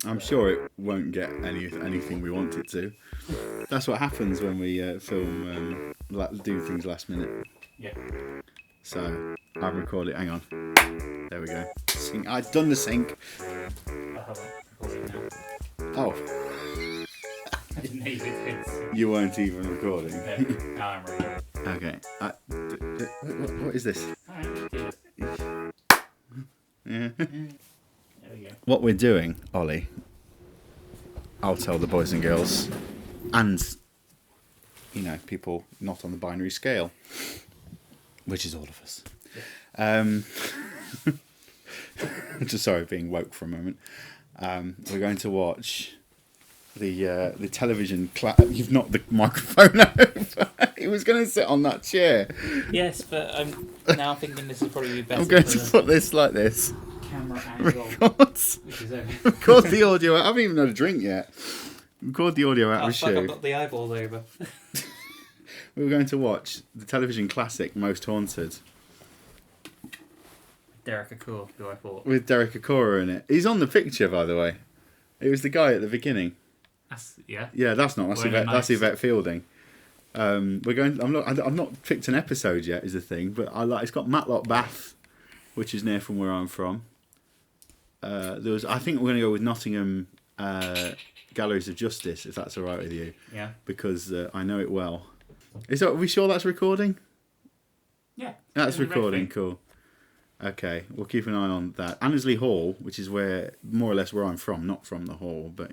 I'm sure it won't get anything we want it to. That's what happens when we film, do things last minute. Yeah. So, I've recorded it. Hang on. There we go. Sync. I've done the sync. Oh. I didn't know you did this. You weren't even recording. No, I'm recording. Okay. What is this? Alright, do it. Yeah. There we go. What we're doing, Ollie, I'll tell the boys and girls, and, people not on the binary scale, which is all of us. Yeah. Just sorry, being woke for a moment. We're going to watch the television. You've knocked the microphone over. It was going to sit on that chair. Yes, but I'm now thinking this is probably better. I'm going to put this like this. Camera angle. Which is okay. Record the audio. I haven't even had a drink yet. Record the audio out of Fuck, shoe. I've got the eyeballs over. We were going to watch the television classic Most Haunted Derek Acorah, who I thought. with Derek Acorah in it. He's on the picture, by the way. It was the guy at the beginning. Yeah. Yeah, that's Yvette Fielding. We're going. I've not picked an episode yet. Is the thing, but it's got Matlock Bath, which is near from where I'm from. I think we're going to go with Nottingham Galleries of Justice, if that's all right with you. Yeah. Because I know it well. Are we sure that's recording? Yeah. That's recording. Cool. Okay, we'll keep an eye on that. Annesley Hall, which is more or less where I'm from, not from the hall, but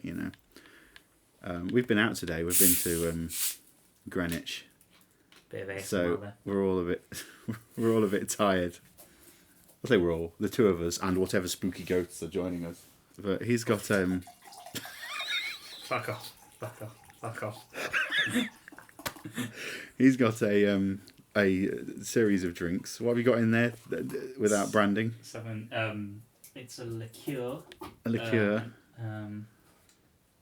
we've been out today. We've been to Greenwich, Bit of ASMR so there. we're all a bit tired. I say we're all, the two of us, and whatever spooky ghosts are joining us. But he's got Fuck off. Fuck off. Fuck off. he's got a series of drinks. What have you got in there without branding? It's a liqueur. A liqueur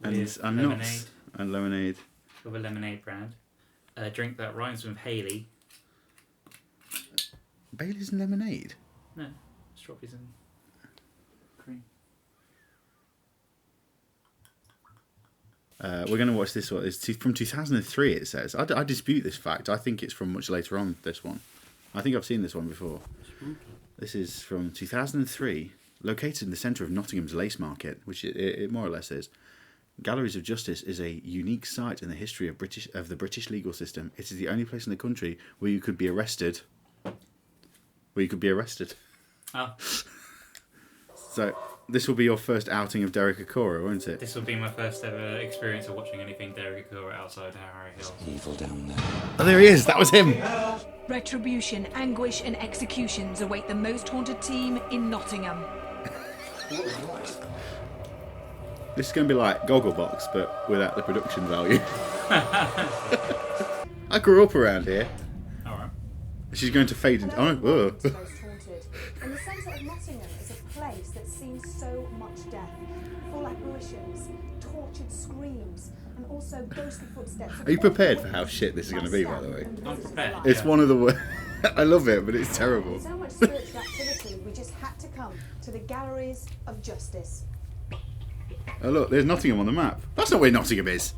With and lemonade. nuts and lemonade. With a lemonade brand. A drink that rhymes with Haley. Bailey's and lemonade. No, strawberries and cream. We're going to watch this one. It's from 2003, it says. I dispute this fact. I think it's from much later on, this one. I think I've seen this one before. This is from 2003, located in the centre of Nottingham's Lace Market, which it more or less is. Galleries of Justice is a unique site in the history of the British legal system. It is the only place in the country where you could be arrested. Oh, So this will be your first outing of Derek Acorah, won't it? this will be my first ever experience of watching anything Derek Acorah outside Harry Hill. Evil down there. Oh, there he is. That was him. Retribution, anguish, and executions await the Most Haunted team in Nottingham. This is going to be like Gogglebox, but without the production value. I grew up around here. Alright. She's going to fade into... Oh, whoa. Most haunted. And the centre of Nottingham is a place that sees so much death. Full apparitions, tortured screams, and also ghostly footsteps. Are you prepared for how shit this is going to be, by the way? I'm prepared. It's one of the... I love it, but it's terrible. So much spiritual activity, we just had to come to the Galleries of Justice. Oh, look, there's Nottingham on the map. That's not where Nottingham is.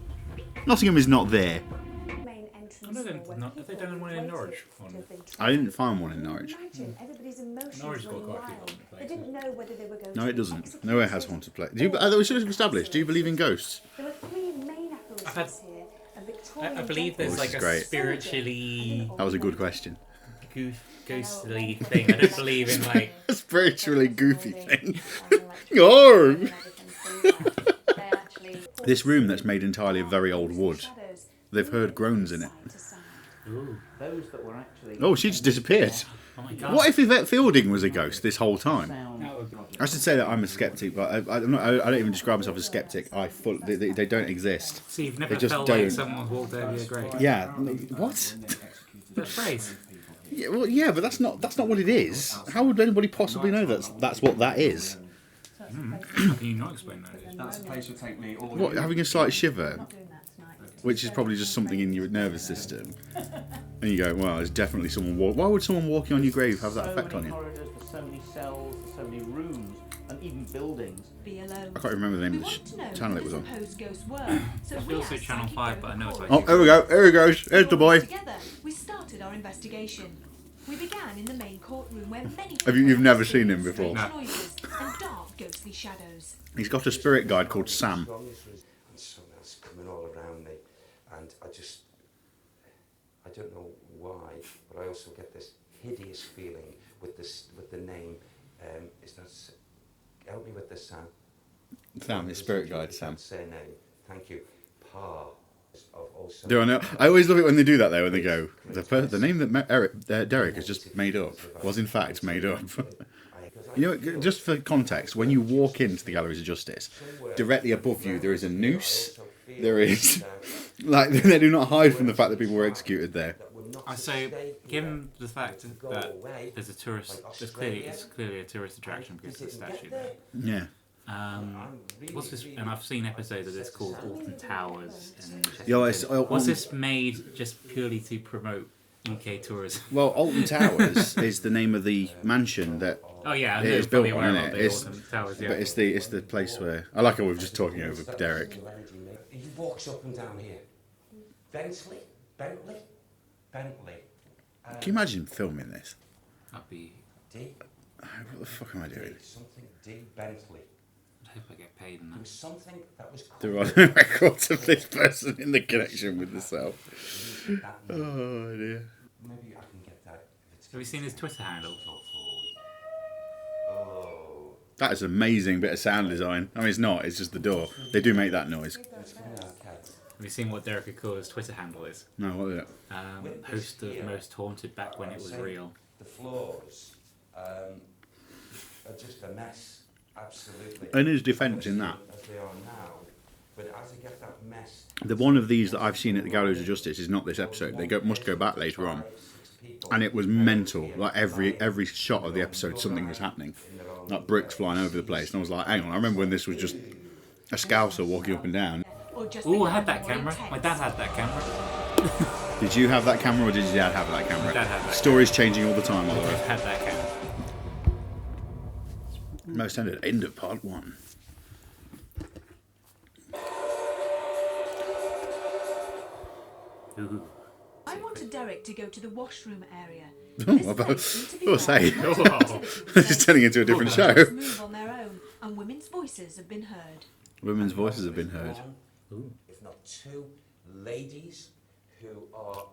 Nottingham is not there. Main entrance I don't door know, where have they people done one in waited Norwich? to have been I didn't find one in Norwich. Imagine everybody's emotions Norwich got running quite a few wild. haunted They places. didn't know whether they were going No, to it be doesn't. executed Nowhere has haunted place. We should have established. Do you believe in ghosts? There were three main apparitions here. A Victorian I believe there's Oh, this like is a great. spiritually That was a good question. ghostly thing. I don't believe in like... A spiritually goofy thing. Oh. This room that's made entirely of very old wood. They've heard groans in it. Ooh. Those that were actually... Oh, she just disappeared. Oh my god. What if Yvette Fielding was a ghost this whole time? That would... I should say that I'm a skeptic, but I don't even describe myself as a skeptic. They don't exist. So you've never They just felt don't. like someone's walked over your grave? Yeah. What? That phrase. Yeah, well, yeah, but that's not what it is. How would anybody possibly know that's what that is? How can you not explain that? That's a place to take me all What, having a slight shiver, which is probably just something in your nervous system, and you go, well, there's definitely someone why would someone walking on your grave have that effect on you? corridors, there's so many cells, there's so many rooms, and even buildings. Be alone. I can't remember the name We of wanted to know the channel it who was the on. supposed ghosts were. So I we feel so asked Channel psychic 5, but I know it's Derek like. Oh, here we go. Here he goes. Here's the boy. Together, we started our investigation. We began in the main courtroom where many You've never seen him before? strange noises and dark ghostly shadows. He's got a spirit guide called Sam. And something else coming all around me, and I don't know why, but I also get this hideous feeling with the name. Is that? Help me with this, Sam. Sam, his spirit guide, Sam. Surname. Thank you. Pa. Of also. Do I know? I always love it when they do that though, when they go, the name that Derek has just made up was in fact made up. You know, just for context, when you walk into the Galleries of Justice, directly above you there is a noose. There is, like, they do not hide from the fact that people were executed there. I say, given the fact that there's a tourist, it's clearly a tourist attraction because of the statue there. Yeah. What's this? And I've seen episodes of this called Alton Towers. And Alton- was this made just purely to promote UK tourism? Well, Alton Towers is the name of the mansion that Oh yeah, I it know, is built fully on, aware isn't of it? the It's, Alton Towers, yeah. but it's the place where I like how we're just talking over Derek. He walks up and down here. Bentley. Can you imagine filming this? That'd be. D. What the fuck am I doing? Something D. Bentley. I hope I get paid in There was that. something that was called There are no records of this person in the connection with the cell. that name. Oh dear. Maybe I can get that. If it's Have you seen his Twitter handle? Oh. That is an amazing bit of sound design. I mean, it's not. It's just the door. They do make that noise. Okay. Have you seen what Derek Acorah's Twitter handle is? No, what is it? Host of Most Haunted back when it was real. The floors are just a mess. Absolutely. In his defence in that, As they are now. But as I get that mess. the one of these that I've seen at the Galleries of Justice is not this episode. They must go back later on, and it was mental. Like every shot of the episode, something was happening. Like bricks flying over the place, and I was like, hang on. I remember when this was just a scouser walking up and down. Oh, I had that camera. My dad had that camera. Did you have that camera, or did your dad have that camera? My dad had that Stories changing all the time, by the I way. had that camera. Most Haunted, end of part 1. Ooh. I wanted Derek to go to the washroom area. Oh, I'll say. Oh. This is turning into a different show. Move on their own, and women's voices have been heard. Women's voices have been heard. One, if not two, ladies who are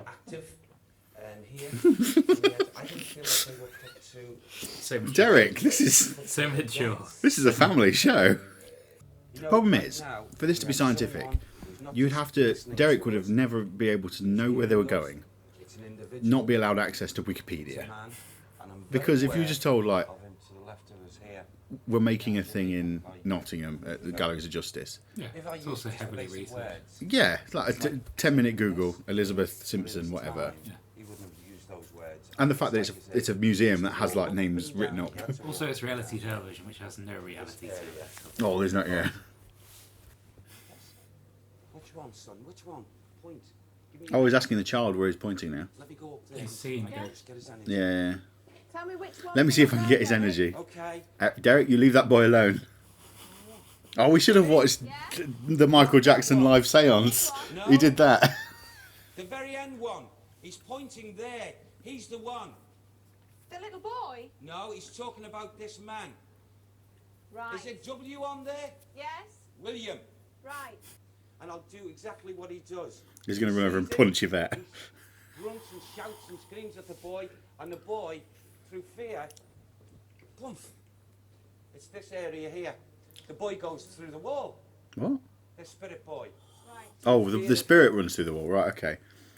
active here. And I didn't feel like they were put to. So much Derek, this is So mature. a family show. You know, Problem right is, now, for this to be we have scientific, someone who's not you'd just have to. listening Derek to would have us. never be able to know where they were going, It's an individual. not be allowed access to It's a Wikipedia. man, and I'm very Because if you aware just told, like, of him to the left of us here. we're making a thing in Nottingham at the Galleries of Justice. Yeah, If I it's use also just heavily basic researched. words, Yeah, like a 10-minute Google, Elizabeth Simpson, whatever. Yeah. he wouldn't have used those words. And the fact that it's a museum that has like names written up. Also, it's reality television, which has no reality to it. Oh, there's no, yeah. Which one, son? Which one? Point. Give me Oh, he's asking the child where he's pointing now. Let me go up there. He's seeing the Get ghost. his energy. Yeah. Tell me which one. Let me see if I can get his energy. Okay. Derek, you leave that boy alone. Oh, we should have watched the Michael Jackson live seance. He did that. The very end one. He's pointing there. He's the one. The little boy? No, he's talking about this man. Right. Is it W on there? Yes. William. Right. And I'll do exactly what he does. He's going to run over and punch you there. He grunts and shouts and screams at the boy, and the boy, through fear, plump. It's this area here. The boy goes through the wall. What? The spirit boy. Right. Oh, the spirit runs through the wall, right? Okay.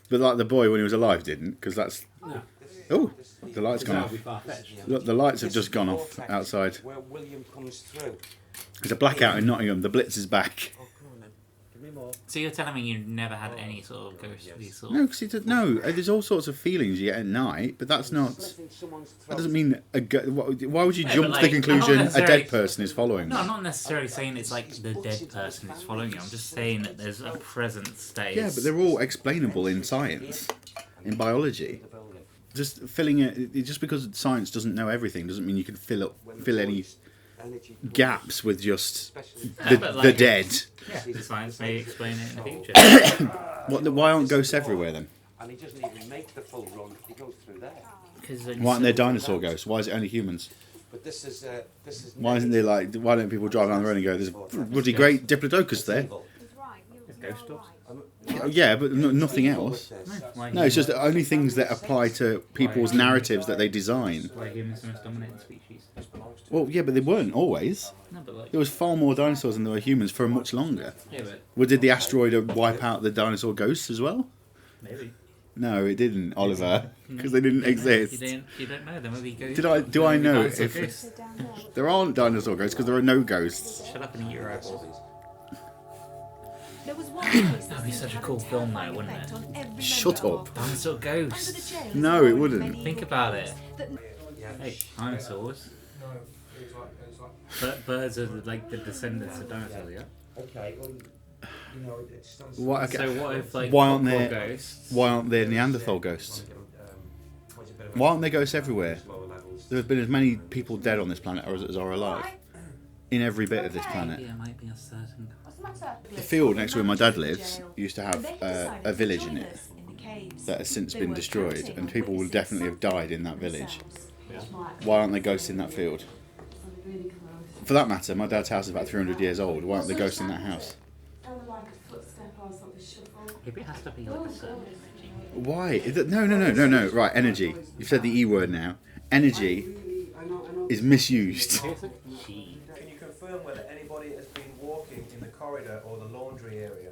But like the boy when he was alive didn't, because that's. No. Oh, the lights gone That off. would be far-fetched. Look, the lights have This is just gone the off vortex outside. Where William comes through. There's a blackout in Nottingham. The Blitz is back. Oh, come on then. Give me more. So you're telling me you never had any sort of ghostly sort No, of... because no. There's all sorts of feelings you get at night, but that's not. Slitting someone's throat. That doesn't mean why would you No, jump but to the like, conclusion not a necessarily- dead person is following No, I'm them? not necessarily saying it's like the dead person is following you. I'm just saying that there's a presence that Yeah, is... but they're all explainable in science, in biology. The building. Just filling it just because science doesn't know everything doesn't mean you can fill any energy. gaps with just Especially the dead. Yeah, the science may explain it in the future. Why aren't ghosts everywhere then? and he doesn't even make the full run. He goes through there. Why aren't there dinosaur ghosts? Why is it only humans? But this is Why isn't there like? Why don't people drive down the road and go, "There's a bloody great diplodocus there"? Ghost dogs? Yeah, but nothing else. No, it's just the only things that apply to people's narratives that they design. Why humans are the most dominant species? Well, yeah, but they weren't always. No, but like, There was far more dinosaurs than there were humans for much longer. yeah, but Well, did the asteroid wipe out the dinosaur ghosts as well? maybe. No, it didn't, Oliver, because they didn't exist. You don't know. There may be ghosts. Do I know Dinosaur if ghosts. there aren't dinosaur ghosts because there are no ghosts? Shut up and eat your apples. There was one case That'd be such a cool film, though, wouldn't it? Shut up. Dinosaur ghosts. No, it wouldn't. Think about it. Hey, dinosaurs. But birds are like the descendants of dinosaurs, yeah? Okay, well, you know, it's Why, okay. So what if like Why aren't more there- ghosts? Why aren't there Neanderthal ghosts? Why aren't there ghosts everywhere? There have been as many people dead on this planet as are alive. In every bit of this planet. Yeah, it might be a certain. The field next to where my dad lives used to have a village in it that has since been destroyed, and people will definitely have died in that village. Why aren't there ghosts in that field? For that matter, my dad's house is about 300 years old. Why aren't there ghosts in that house? Maybe it has to be like a certain energy. Why? No. Right, energy. You've said the E word now. Energy is misused. Here's a key. Can you confirm whether anybody has been walking in the corridor or the laundry area?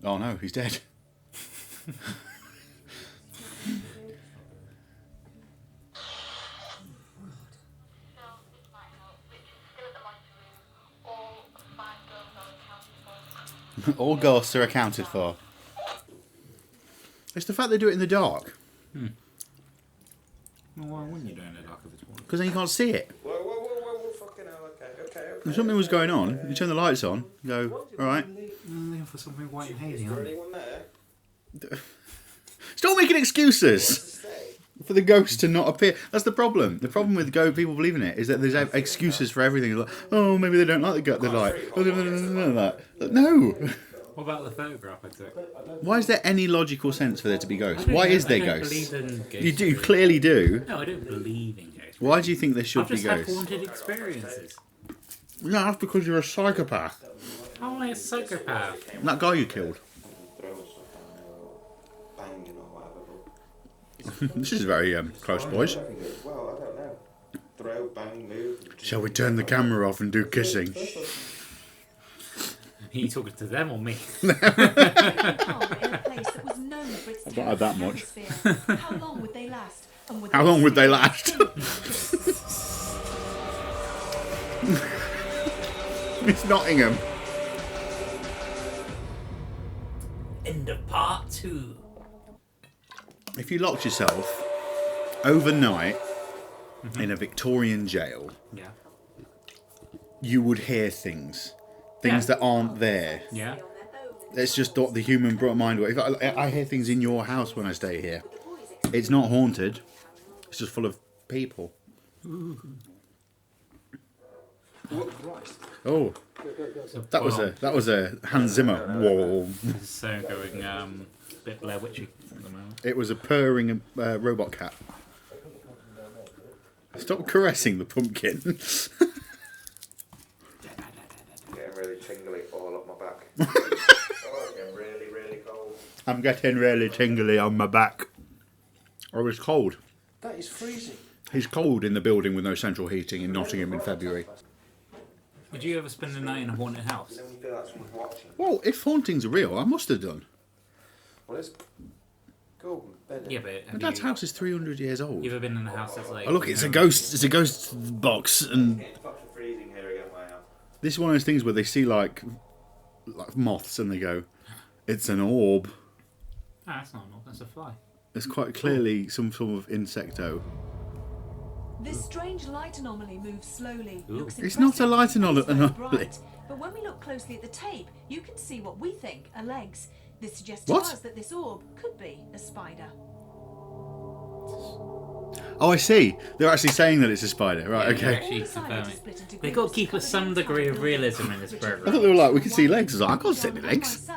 Oh no, he's dead. All ghosts are accounted for. It's the fact they do it in the dark. Well, why wouldn't you do it in the dark if it's warm? Because then you can't see it. Whoa, fucking hell, okay. If something was going on, you turn the lights on, you go, alright. I'm looking for something white and hazy, aren't you? Anyone there? Stop making excuses for the ghost to not appear. That's the problem. The problem with people believing it is that there's excuses for everything. Like, oh, maybe they don't like the light. No. What about the photograph I took? Why is there any logical sense for there to be ghosts? Why is there I don't ghosts? believe in ghosts. You do clearly do. No, I don't believe in ghosts. Why do you think there should I've be just had ghosts? haunted experiences. No, that's because you're a psychopath. How am I a psychopath? That guy you killed. Banging or whatever. This is very close, boys. Well, I don't know. Throw, bang, move. Shall we turn the camera off and do kissing? Are you talking to them or me? in a place that was known for its I've not had that much. atmosphere. How long would they last? And would How long would they last? It's Nottingham. End of part 2. If you locked yourself overnight in a Victorian jail, Yeah. you would hear things. Things Yeah. that aren't there. Yeah. It's just what the human mind. If I hear things in your house when I stay here. It's not haunted. It's just full of people. Oh, that was a Hans Zimmer. Whoa! So going a bit Blair Witchy at the moment. It was a purring robot cat. Stop caressing the pumpkin. Getting really tingly all up my back. Oh, getting really, really cold. I'm getting really tingly on my back. Oh, it's cold. That is freezing. It's cold in the building with no central heating in Nottingham in February. Did you ever spend the night in a haunted house? Then you feel like someone's watching. Well, if hauntings are real, I must have done. Well, it's golden. Yeah, but My have dad's you, house is 300 years old. you ever been in a house that's like... Oh, look, it's a ghost. It's a ghost box, and It's fucking freezing here again, my house. this is one of those things where they see like moths, and they go, "It's an orb." Ah, that's not an orb, that's a fly. It's quite clearly some form of insecto. This strange light anomaly moves slowly. Ooh. Looks It's not a light impressive, and it's very anomaly. bright. But when we look closely at the tape, you can see what we think are legs. This suggests to What? us that this orb could be a spider. Oh, I see. They're actually saying that it's a spider. Right, Yeah, okay. actually confirm it. They've got to keep some degree of realism in this I thought program. they were like, we can see legs. I was like, I can't see any legs.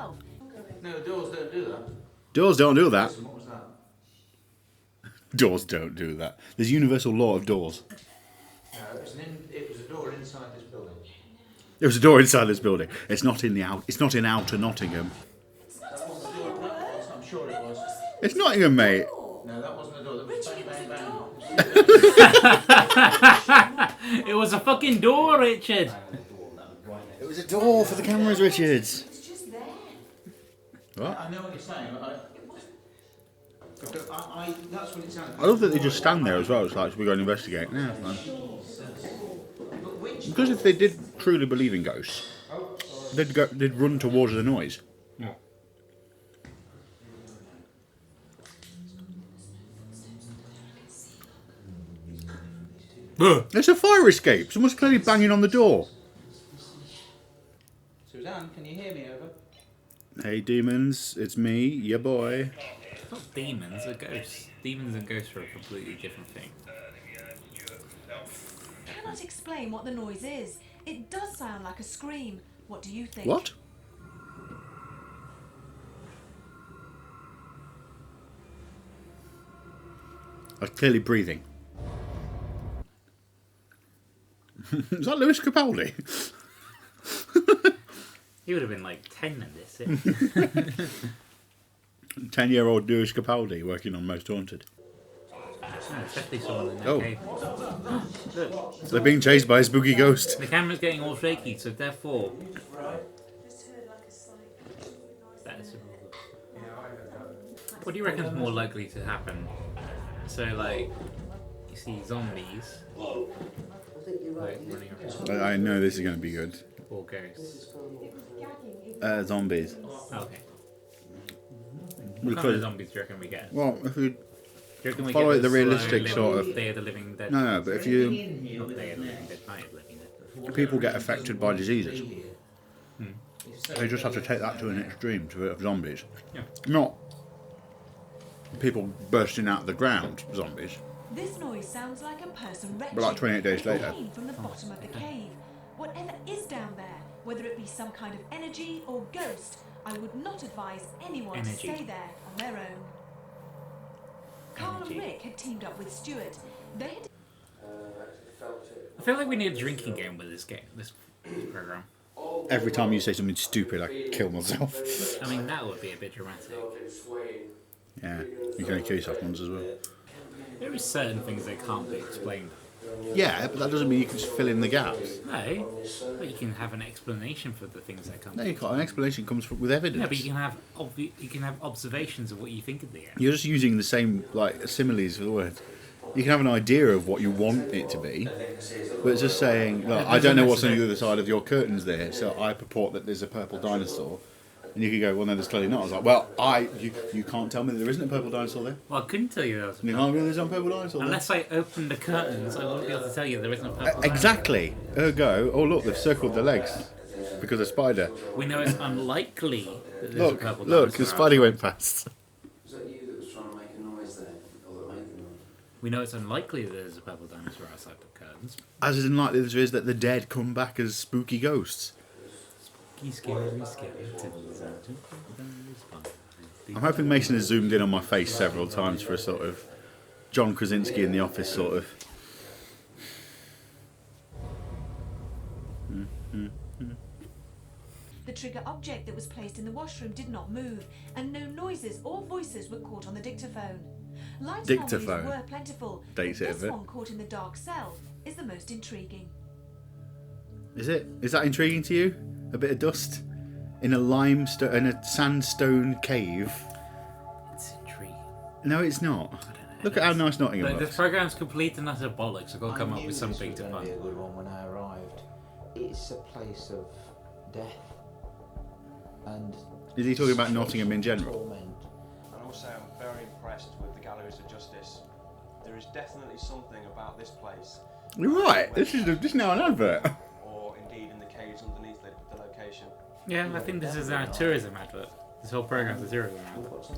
No, doors don't do that. Doors don't do that. What was that? Doors don't do that. There's universal law of doors. No, it was a door inside this building. There was a door inside this building. It's not in the out. It's not in outer Nottingham. That wasn't the door. No, I'm sure it was. It's Nottingham, mate. No, that wasn't the door. That was bang, bang, bang. It was a fucking door, Richard. It was a door for the cameras, Richards. It's just there. What? I know what you're saying, but that's what it sounded I love that they just stand there as well. It's like, we're going to investigate. Yeah, man. Because if they did truly believe in ghosts, they'd run towards the noise. Yeah. It's a fire escape. Someone's clearly banging on the door. Suzanne, can you hear me over? Hey, demons, it's me, your boy. It's not demons, they're ghosts. Demons and ghosts are a completely different thing. Cannot explain what the noise is. It does sound like a scream. What do you think? What? I was clearly breathing. Is that Lewis Capaldi? He would have been like 10 in this. 10-year-old Lewis Capaldi working on Most Haunted. No, especially someone in that Oh. cave. Look, They're being chased by a spooky ghost. the camera's getting all shaky, so therefore... Just heard like a slight noise. That is what do you reckon is more likely to happen? So, like, you see zombies like running around, I know this is going to be good. or ghosts. Zombies. Okay. What kind Because, of zombies do you reckon we get? well, if we Do you reckon we follow get it the slow realistic living sort of... Day of the Living Dead? No, but if you... Not Day of the Living Dead, Night of the Living Dead. People get affected by diseases. They just have to take that to an extreme to of zombies. Yeah. Not people bursting out of the ground zombies. This noise sounds like a person retching. But like 28 days later. Came from the bottom of the cave. Whatever is down there, whether it be some kind of energy or ghost, I would not advise anyone Energy. to stay there on their own. Carl and Rick had teamed up with Stuart. They had I feel like we need a drinking game with this game, this program. Every time you say something stupid, I kill myself. I mean, that would be a bit dramatic. Yeah, you can only kill yourself once as well. There are certain things that can't be explained. Yeah, but that doesn't mean you can just fill in the gaps. No, but you can have an explanation for the things that can't. No, you can't. An explanation comes with evidence. No, but you can have observations of what you think of the game. You're just using the same like similes for the word. You can have an idea of what you want it to be, but it's just saying, look, I don't know what's on the other side of your curtains there, so I purport that there's a purple dinosaur. And you could go, well, no, there's clearly not. I was like, well, you can't tell me that there isn't a purple dinosaur there. Well, I couldn't tell you that was You can't tell me there's a purple dinosaur there. unless I open the curtains. I won't be able to tell you there isn't a purple. Exactly. Ergo, oh look, they've circled the legs because of spider. dinosaur. We know it's unlikely that there's a Look, purple look, dinosaur. the spider went past. Was that you that was trying to make a noise there? Or that made the noise? We know it's unlikely that there's a purple dinosaur outside the curtains. As is unlikely as it is that the dead come back as spooky ghosts. I'm hoping Mason has zoomed in on my face several times for a sort of John Krasinski in The Office sort of. The trigger object that was placed in the washroom did not move, and no noises or voices were caught on the dictaphone. Light anomalies Dictaphone. were plentiful, Dates but it a this bit. one caught in the dark cell is the most intriguing. Is it? Is that intriguing to you? A bit of dust in a limestone, in a sandstone cave. It's intriguing. No, it's not. I don't know. Look at how nice Nottingham Look, looks. this program's complete and utter bollocks. I've got to come I up knew with this something was to gonna fun. be a good one when I arrived. It's a place of death and Is he talking about Nottingham in general? torment. And also, I'm very impressed with the Galleries of Justice. There is definitely something about this place, You're right. This is now an advert. or indeed in the caves underneath the location. Yeah, I think this is our tourism advert. This whole program's a zero.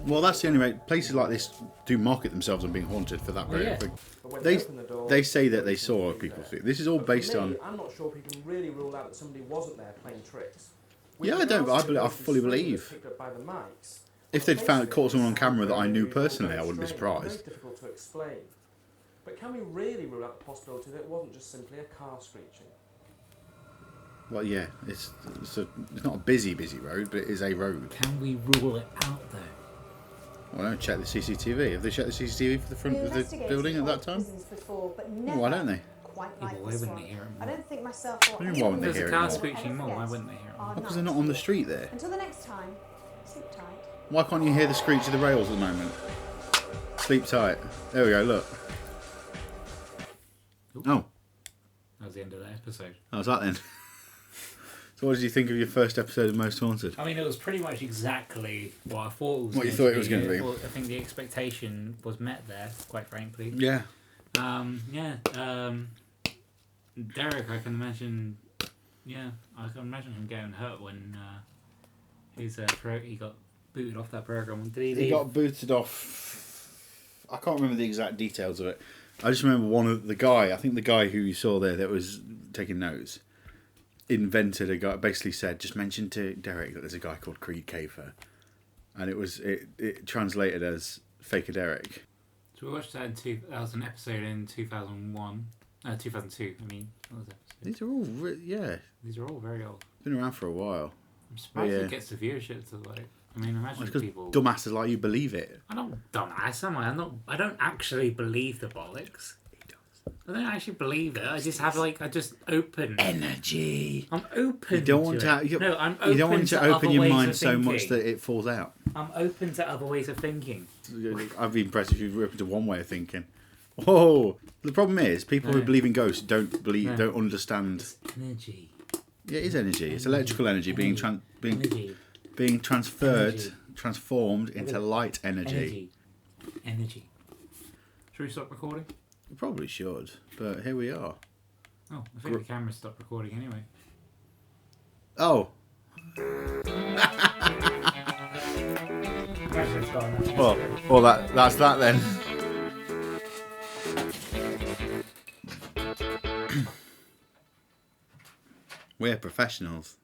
Well, that's the only way. Places like this do market themselves on being haunted for that very yeah. thing. But when They open the door, they say that they saw people see. This is all But for based me, on. I'm not sure people can really rule out that somebody wasn't there playing tricks. Yeah, I don't. But I fully believe. Picked up by the mics, If they'd caught someone on camera that I knew personally, I wouldn't be surprised. Very difficult to explain. But can we really rule out the possibility that it wasn't just simply a car screeching? Well, yeah, it's not a busy road, but it is a road. Can we rule it out though? Well, don't check the CCTV. Have they checked the CCTV for the front of the building at that time? Before, but Well, why don't they? Quite Yeah, like but why this wouldn't one. they hear it I more? don't think myself or What do you mean, anyone why wouldn't they If there's hear a it car more? screeching more, why wouldn't they hear it more? Because they're not on the street there. Until the next time, sleep tight. Why can't you hear the screech of the rails at the moment? Sleep tight. There we go, look. Oh, That was the end of that episode. that was that then. So what did you think of your first episode of Most Haunted? I mean, it was pretty much exactly what I thought it was. What you going thought to it was be. going to be. I think the expectation was met there, quite frankly. Yeah. Derek, I can imagine. Yeah, I can imagine him getting hurt when he got booted off that program. Did he leave? He got booted off. I can't remember the exact details of it. I just remember the guy who you saw there that was taking notes, invented a guy, basically said, just mention to Derek that there's a guy called Creed Cafer. And it translated as Faker Derek. So we watched that that was an episode in 2001. 2002, I mean. What was that episode? These are all, These are all very old. been around for a while. I'm surprised Yeah. it gets the viewership to like. I mean, imagine Because people. dumbasses like you believe it. I'm not dumbass, am I? I don't actually believe the bollocks. I don't actually believe it. I just have open Energy. I'm open. You don't want to. to. No, I'm open. You don't want to open other your ways mind of so much thinking. that it falls out. I'm open to other ways of thinking. I'd be impressed if you were open to one way of thinking. Whoa! The problem is, people who No. believe in ghosts don't No. understand. Energy. Yeah, it is energy. It's electrical energy being Energy. being transferred, Energy. transformed into light energy. Energy. Should we stop recording? We probably should, but here we are. Oh, I think the camera stopped recording anyway. Oh, Actually, it's gone now. well, that's that then. We're professionals.